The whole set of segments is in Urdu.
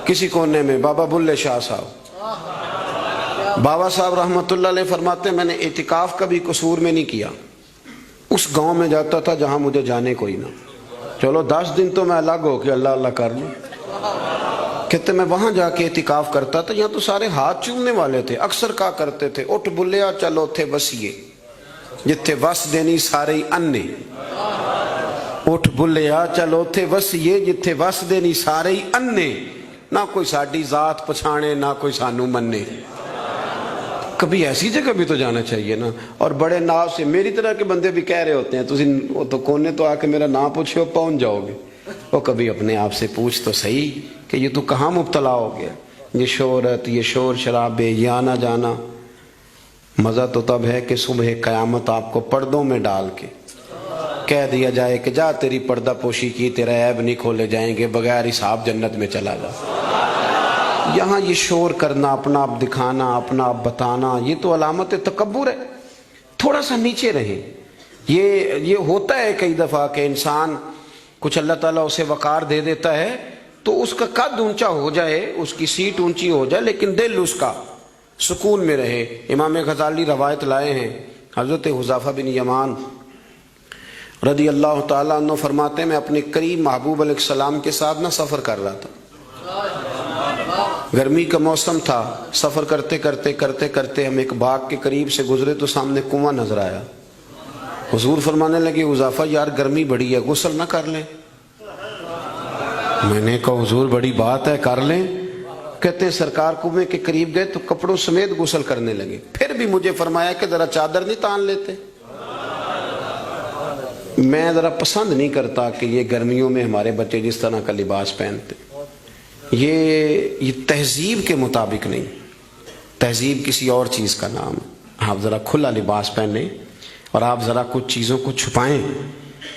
کسی کونے میں بابا بلے شاہ صاحب، بابا صاحب رحمۃ اللہ علیہ فرماتے ہیں میں نے اعتکاف کبھی قصور میں نہیں کیا، اس گاؤں میں جاتا تھا جہاں مجھے جانے کوئی نہ، چلو 10 دن تو میں الگ ہو کے اللہ اللہ کر لوں، کہتے میں وہاں جا کے اعتکاف کرتا تھا، یہاں تو سارے ہاتھ چومنے والے تھے، اکثر کہا کرتے تھے اٹھ بلیا چلو تھے وسیے جتھے وس دینی سارے ہی انے، اٹھ بلیا چلو تھے وسیے جتھے وس دینی سارے ہی انے، نہ کوئی ساڈی ذات پچھانے نہ کوئی سانو منے۔ کبھی ایسی جگہ بھی تو جانا چاہیے نا، اور بڑے ناز سے میری طرح کے بندے بھی کہہ رہے ہوتے ہیں تسی تو کونے تو آ کے میرا نام پوچھو پہنچ جاؤ گے، وہ کبھی اپنے آپ سے پوچھ تو صحیح کہ یہ تو کہاں مبتلا ہو گیا، یہ شہرت، یہ شور شرابے، یہ آنا جانا، مزہ تو تب ہے کہ صبح قیامت آپ کو پردوں میں ڈال کے کہہ دیا جائے کہ جا تیری پردہ پوشی کی، تیرا عیب نہیں کھولے جائیں گے، بغیر حساب جنت میں چلا جا۔ یہاں یہ شور کرنا، اپنا آپ دکھانا، اپنا آپ بتانا، یہ تو علامت تکبر ہے، تھوڑا سا نیچے رہیں۔ یہ ہوتا ہے کئی دفعہ کہ انسان کچھ اللہ تعالیٰ اسے وقار دے دیتا ہے تو اس کا قد اونچا ہو جائے، اس کی سیٹ اونچی ہو جائے، لیکن دل اس کا سکون میں رہے۔ امام غزالی روایت لائے ہیں، حضرت حذیفہ بن یمان رضی اللہ تعالیٰ عنہ فرماتے ہیں میں اپنے قریب محبوب علیہ السلام کے ساتھ نہ سفر کر رہا تھا، گرمی کا موسم تھا، سفر کرتے کرتے ہم ایک باغ کے قریب سے گزرے تو سامنے کنواں نظر آیا، حضور فرمانے لگے حذیفہ یار گرمی بڑی ہے، غسل نہ کر لیں؟ میں نے کہا حضور بڑی بات ہے، کر لیں۔ کہتے ہیں سرکار کنویں کے قریب گئے تو کپڑوں سمیت غسل کرنے لگے، پھر بھی مجھے فرمایا کہ ذرا چادر نہیں تان لیتے؟ میں ذرا پسند نہیں کرتا کہ یہ گرمیوں میں ہمارے بچے جس طرح کا لباس پہنتے، یہ تہذیب کے مطابق نہیں، تہذیب کسی اور چیز کا نام ہے۔ آپ ذرا کھلا لباس پہنیں اور آپ ذرا کچھ چیزوں کو چھپائیں،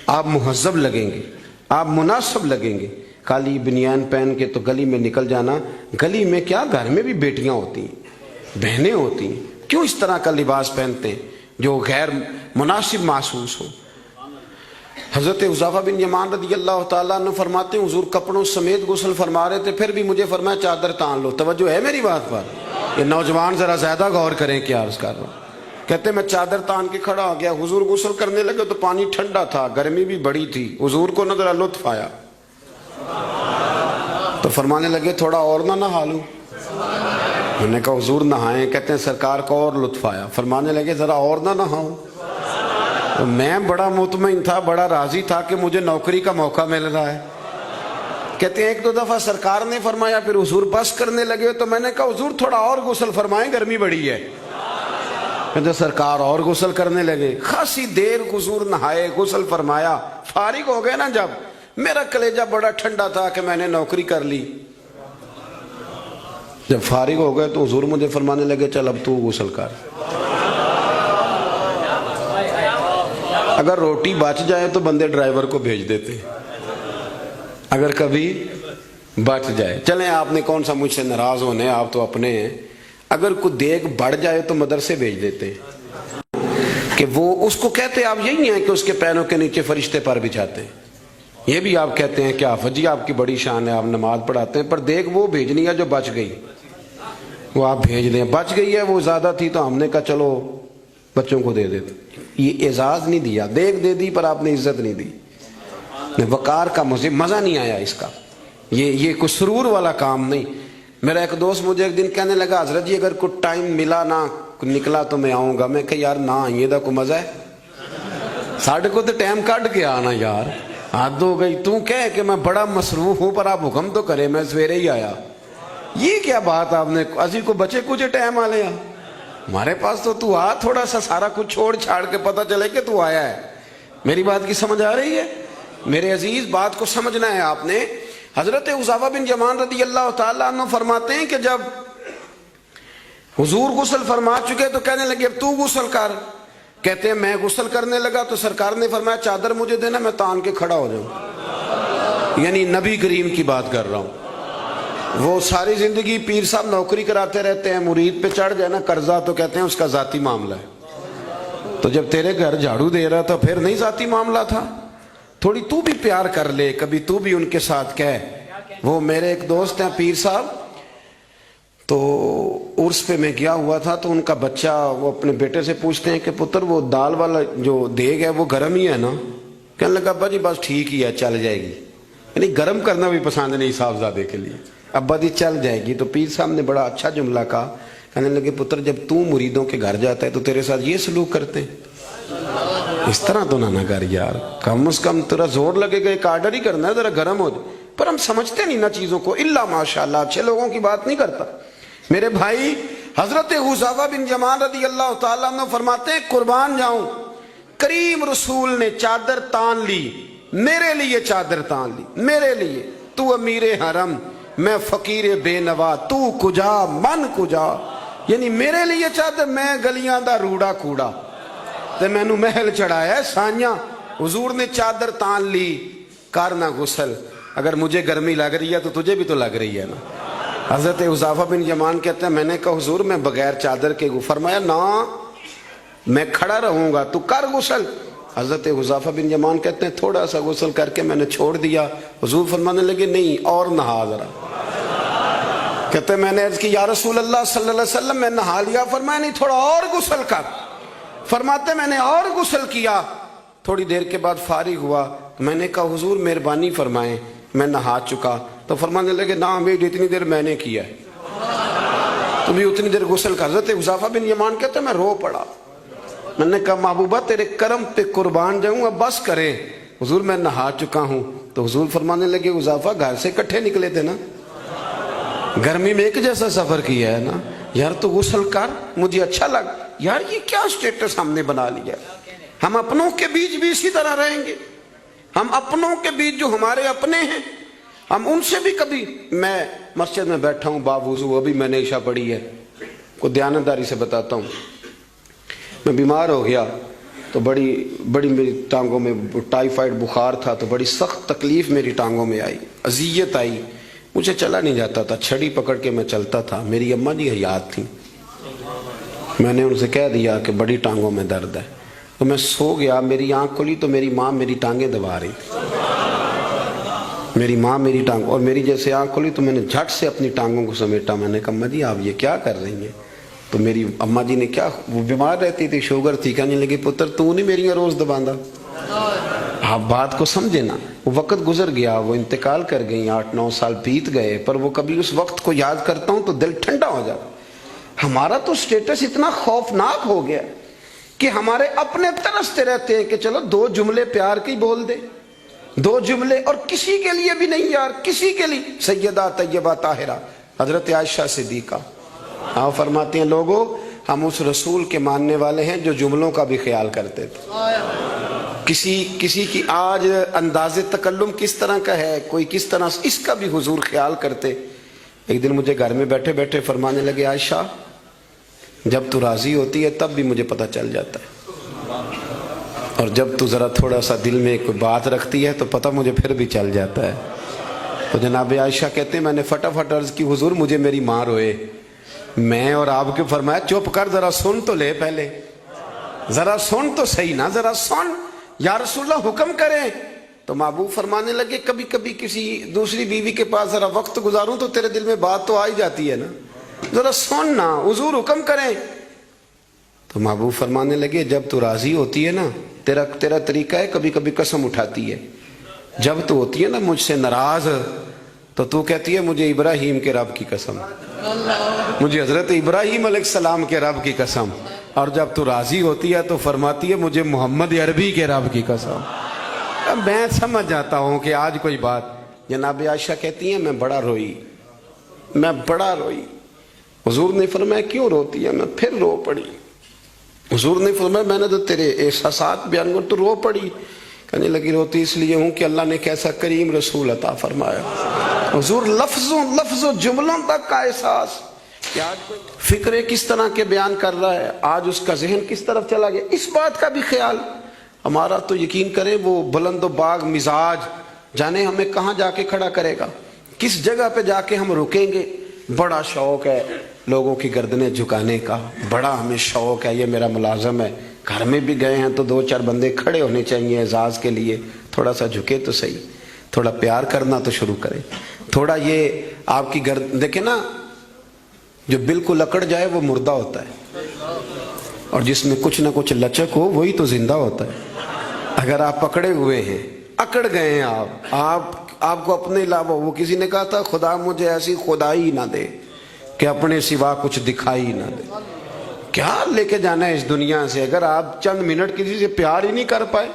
آپ مہذب لگیں گے، آپ مناسب لگیں گے۔ کالی بنیان پہن کے تو گلی میں نکل جانا، گلی میں کیا گھر میں بھی بیٹیاں ہوتی ہیں، بہنیں ہوتی ہیں، کیوں اس طرح کا لباس پہنتے ہیں جو غیر مناسب محسوس ہو؟ حضرت حذیفہ بن یمان رضی اللہ تعالیٰ عنہ فرماتے ہیں حضور کپڑوں سمیت غسل فرما رہے تھے، پھر بھی مجھے فرمایا چادر تان لو۔ توجہ ہے میری بات پر؟ یہ نوجوان ذرا زیادہ غور کریں کیا عرض کر رہا ہوں۔ کہتے ہیں میں چادر تان کے کھڑا ہو گیا، حضور غسل کرنے لگے تو پانی ٹھنڈا تھا، گرمی بھی بڑی تھی، حضور کو نہ ذرا لطف آیا تو فرمانے لگے تھوڑا اور نہ نہا لوں؟ میں نے کہا حضور نہائیں۔ کہتے ہیں سرکار کو اور لطف آیا، فرمانے لگے ذرا اور نہ نہاؤں؟ میں بڑا مطمئن تھا، بڑا راضی تھا کہ مجھے نوکری کا موقع مل رہا ہے۔ کہتے ہیں ایک دو دفعہ سرکار نے فرمایا، پھر حضور بس کرنے لگے تو میں نے کہا حضور تھوڑا اور غسل فرمائیں، گرمی بڑی ہے۔ کہتے سرکار اور غسل کرنے لگے، خاصی دیر حضور نہائے، غسل فرمایا، فارغ ہو گئے نا جب، میرا کلیجہ بڑا ٹھنڈا تھا کہ میں نے نوکری کر لی۔ جب فارغ ہو گئے تو حضور مجھے فرمانے لگے چل اب تو غسل کر۔ اگر روٹی بچ جائے تو بندے ڈرائیور کو بھیج دیتے، اگر کبھی بچ جائے، چلیں آپ نے کون سا مجھ سے ناراض ہونے، آپ تو اپنے ہیں، اگر کوئی دیگ بڑھ جائے تو مدرسے بھیج دیتے کہ وہ اس کو کہتے آپ یہی ہیں کہ اس کے پیروں کے نیچے فرشتے پر بچھاتے ہیں، یہ بھی آپ کہتے ہیں کہ آفت جی آپ کی بڑی شان ہے، آپ نماز پڑھاتے ہیں، پر دیگ وہ بھیجنی ہے جو بچ گئی، وہ آپ بھیج دیں، بچ گئی ہے وہ زیادہ تھی تو ہم نے کہا چلو بچوں کو دے دیتے۔ یہ اعزاز نہیں دیا، دیکھ دے دی پر آپ نے عزت نہیں دی، وقار کا مزہ نہیں آیا اس کا، یہ کوئی سرور والا کام نہیں۔ میرا ایک دوست مجھے ایک دن کہنے لگا حضرت جی اگر کوئی ٹائم ملا نہ نکلا تو میں آؤں گا۔ میں کہ یار نہ آئیے دا کوئی مزہ ہے، ساڑھے کو تو ٹائم کٹ کے آنا یار، حد ہو گئی۔ تو کہے کہ میں بڑا مصروف ہوں پر آپ حکم تو کرے، میں سویرے ہی آیا، یہ کیا بات آپ نے؟ اسی کو بچے کچھ ٹائم آ لیا ہمارے پاس تو آ، تھوڑا سا سارا کچھ چھوڑ چھاڑ کے پتہ چلے کہ تو آیا ہے۔ میری بات کی سمجھ آ رہی ہے میرے عزیز؟ بات کو سمجھنا ہے آپ نے۔ حضرت حذیفہ بن یمان رضی اللہ تعالیٰ عنہ فرماتے ہیں کہ جب حضور غسل فرما چکے تو کہنے لگے اب تو غسل کر۔ کہتے ہیں میں غسل کرنے لگا تو سرکار نے فرمایا چادر مجھے دینا، میں تان کے کھڑا ہو جاؤں، یعنی نبی کریم کی بات کر رہا ہوں۔ وہ ساری زندگی پیر صاحب نوکری کراتے رہتے ہیں، مرید پہ چڑھ جائے نا قرضہ تو کہتے ہیں اس کا ذاتی معاملہ ہے، تو جب تیرے گھر جھاڑو دے رہا تھا پھر نہیں ذاتی معاملہ تھا؟ تھوڑی تو بھی پیار کر لے، کبھی تو بھی ان کے ساتھ کہہ وہ میرے ایک دوست ہیں پیر صاحب، تو عرس پہ میں گیا ہوا تھا، تو ان کا بچہ وہ اپنے بیٹے سے پوچھتے ہیں کہ پتر وہ دال والا جو دیگ ہے وہ گرم ہی ہے نا؟ کہنے لگا ابا جی بس ٹھیک ہی ہے، چل جائے گی۔ یعنی گرم کرنا بھی پسند نہیں صاحبزادے کے لیے، ابا جی چل جائے گی۔ تو پیر صاحب نے بڑا اچھا جملہ کہا، کہنے لگے پتر جب تو مریدوں کے گھر جاتا ہے تو تیرے ساتھ یہ سلوک کرتے ہیں؟ اس طرح تو نہ کر یار، کم از کم تیرا زور لگے گا، ایک آرڈر ہی کرنا ہے ذرا گرم ہو جائے۔ پر ہم سمجھتے نہیں نا چیزوں کو، الا ماشاءاللہ اچھے لوگوں کی بات نہیں کرتا۔ میرے بھائی حضرت حذیفہ بن یمان رضی اللہ تعالیٰ عنہ فرماتے ہیں قربان جاؤں، کریم رسول نے چادر تان لی، میرے لیے چادر تان لی، میرے لیے، تو امیر حرم میں فقیر بے نوا، تو کجا من کجا، یعنی میرے لیے چادر، میں گلیاں دا روڑا کوڑا تے میں نو محل چڑھایا ہے سانیاں۔ حضور نے چادر تان لی، کرنا غسل، اگر مجھے گرمی لگ رہی ہے تو تجھے بھی تو لگ رہی ہے نا۔ حضرت حذیفہ بن یمان کہتے ہیں میں نے کہا حضور میں بغیر چادر کے، فرمایا نا میں کھڑا رہوں گا، تو کر غسل۔ حضرت حذیفہ بن یمان کہتے ہیں تھوڑا سا غسل کر کے میں نے چھوڑ دیا، حضور فرمانے لگے نہیں اور نہا ذرا۔ کہتے ہیں میں نے عرض کی یا رسول اللہ صلی اللہ علیہ وسلم میں نہا لیا، فرمایا نہیں تھوڑا اور غسل کر۔ فرماتے میں نے اور غسل کیا، تھوڑی دیر کے بعد فارغ ہوا، میں نے کہا حضور مہربانی فرمائیں میں نہا چکا۔ تو فرمانے لگے نا امید اتنی دیر میں نے کیا ہے، تو بھی اتنی دیر غسل کر۔ حضرت حذیفہ بن یمان کہتے ہیں میں رو پڑا، میں نے کہا محبوبہ تیرے کرم پہ قربان جاؤں، اب بس کرے، حضور میں نہا چکا ہوں۔ تو حضور فرمانے لگے حذیفہ گھر سے کٹھے نکلے تھے نا، گرمی میں ایک جیسا سفر کیا ہے نا، یار تو غسل کر، مجھے اچھا لگا۔ یار یہ کیا سٹیٹس ہم نے بنا لیا، ہم اپنوں کے بیچ بھی اسی طرح رہیں گے، ہم اپنوں کے بیچ جو ہمارے اپنے ہیں ہم ان سے بھی کبھی، میں مسجد میں بیٹھا ہوں باوضو، ابھی میں نے عشاء پڑھی ہے، کو دیانتداری سے بتاتا ہوں، میں بیمار ہو گیا تو بڑی میری ٹانگوں میں ٹائیفائڈ بخار تھا، تو بڑی سخت تکلیف میری ٹانگوں میں آئی، اذیت آئی، مجھے چلا نہیں جاتا تھا، چھڑی پکڑ کے میں چلتا تھا۔ میری اماں جی حیات تھیں، میں نے ان سے کہہ دیا کہ بڑی ٹانگوں میں درد ہے، تو میں سو گیا، میری آنکھ کھلی تو میری ماں میری ٹانگیں دبا رہی تھی، میری ماں میری ٹانگ، اور میری جیسے آنکھ کھلی تو میں نے جھٹ سے اپنی ٹانگوں کو سمیٹا، میں نے کہا اماں جی آپ یہ کیا کر رہی ہیں؟ تو میری اماں جی نے کیا، وہ بیمار رہتی تھی، شوگر تھی، کہنے لگی پتر تو نہیں میری روز دباندہ، آپ بات کو سمجھے نا۔ وہ وقت گزر گیا، وہ انتقال کر گئی، 8-9 سال بیت گئے، پر وہ کبھی اس وقت کو یاد کرتا ہوں تو دل ٹھنڈا ہو جاتا۔ ہمارا تو سٹیٹس اتنا خوفناک ہو گیا کہ ہمارے اپنے ترستے رہتے ہیں کہ چلو 2 جملے پیار کی بول دے، 2 جملے، اور کسی کے لیے بھی نہیں یار، کسی کے لیے۔ سیدہ طیبہ طاہرہ حضرت عائشہ صدیقہ آپ فرماتے ہیں لوگوں ہم اس رسول کے ماننے والے ہیں جو جملوں کا بھی خیال کرتے تھے، کسی کی آج انداز تکلم کس طرح کا ہے، کوئی کس طرح، اس کا بھی حضور خیال کرتے۔ ایک دن مجھے گھر میں بیٹھے بیٹھے فرمانے لگے عائشہ جب تو راضی ہوتی ہے تب بھی مجھے پتہ چل جاتا ہے، اور جب تو ذرا تھوڑا سا دل میں کوئی بات رکھتی ہے تو پتہ مجھے پھر بھی چل جاتا ہے۔ تو جناب عائشہ کہتے ہیں میں نے فٹافٹ عرض کی حضور مجھے میری ماں روئے، میں اور آپ کے فرمایا چپ کر ذرا سن تو لے، پہلے ذرا سن تو صحیح نا، ذرا سن یا رسول اللہ حکم کریں۔ تو محبوب فرمانے لگے کبھی کبھی کسی دوسری بیوی کے پاس ذرا وقت گزاروں تو تیرے دل میں بات تو آ ہی جاتی ہے نا، ذرا سن نا، حضور حکم کریں۔ تو محبوب فرمانے لگے جب تو راضی ہوتی ہے نا، تیرا طریقہ ہے کبھی کبھی قسم اٹھاتی ہے، جب تو ہوتی ہے نا مجھ سے ناراض تو کہتی ہے مجھے ابراہیم کے رب کی قسم، مجھے حضرت ابراہیم علیہ السلام کے رب کی قسم، اور جب تو راضی ہوتی ہے تو فرماتی ہے مجھے محمد عربی کے رب کی قسم۔ میں سمجھ جاتا ہوں کہ آج کوئی بات، جناب عائشہ کہتی ہیں میں بڑا روئی۔ حضور نے فرمایا کیوں روتی ہے؟ میں پھر رو پڑی۔ حضور نے فرمایا میں نے تو تیرے احساسات بیان کر تو رو پڑی۔ کہنے لگی روتی اس لیے ہوں کہ اللہ نے کیسا کریم رسول عطا فرمایا۔ حضور لفظوں جملوں تک کا احساس کہ آج فکرے کس طرح کے بیان کر رہا ہے، آج اس کا ذہن کس طرف چلا گیا، اس بات کا بھی خیال ہمارا تو یقین کریں وہ بلند و باغ مزاج جانے ہمیں کہاں جا کے کھڑا کرے گا، کس جگہ پہ جا کے ہم رکیں گے۔ بڑا شوق ہے لوگوں کی گردنیں جھکانے کا، بڑا ہمیں شوق ہے، یہ میرا ملازم ہے، گھر میں بھی گئے ہیں تو 2-4 بندے کھڑے ہونے چاہیے اعزاز کے لیے، تھوڑا سا جھکے تو صحیح، تھوڑا پیار کرنا تو شروع کریں۔ تھوڑا یہ آپ کی دیکھیں نا، جو بالکل اکڑ جائے وہ مردہ ہوتا ہے، اور جس میں کچھ نہ کچھ لچک ہو وہی تو زندہ ہوتا ہے۔ اگر آپ پکڑے ہوئے ہیں، اکڑ گئے ہیں آپ کو اپنے علاوہ، وہ کسی نے کہا تھا خدا مجھے ایسی خدائی نہ دے کہ اپنے سوا کچھ دکھائی نہ دے۔ کیا لے کے جانا ہے اس دنیا سے اگر آپ چند منٹ کسی سے پیار ہی نہیں کر پائے،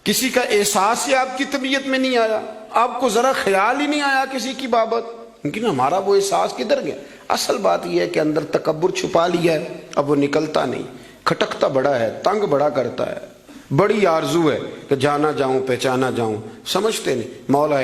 کسی کا احساس ہی آپ کی طبیعت میں نہیں آیا، آپ کو ذرا خیال ہی نہیں آیا کسی کی بابت، لیکن ہمارا وہ احساس کدھر گیا؟ اصل بات یہ ہے کہ اندر تکبر چھپا لیا ہے، اب وہ نکلتا نہیں، کھٹکتا بڑا ہے، تنگ بڑا کرتا ہے، بڑی آرزو ہے کہ جانا جاؤں، پہچانا جاؤں، سمجھتے نہیں مولا ہے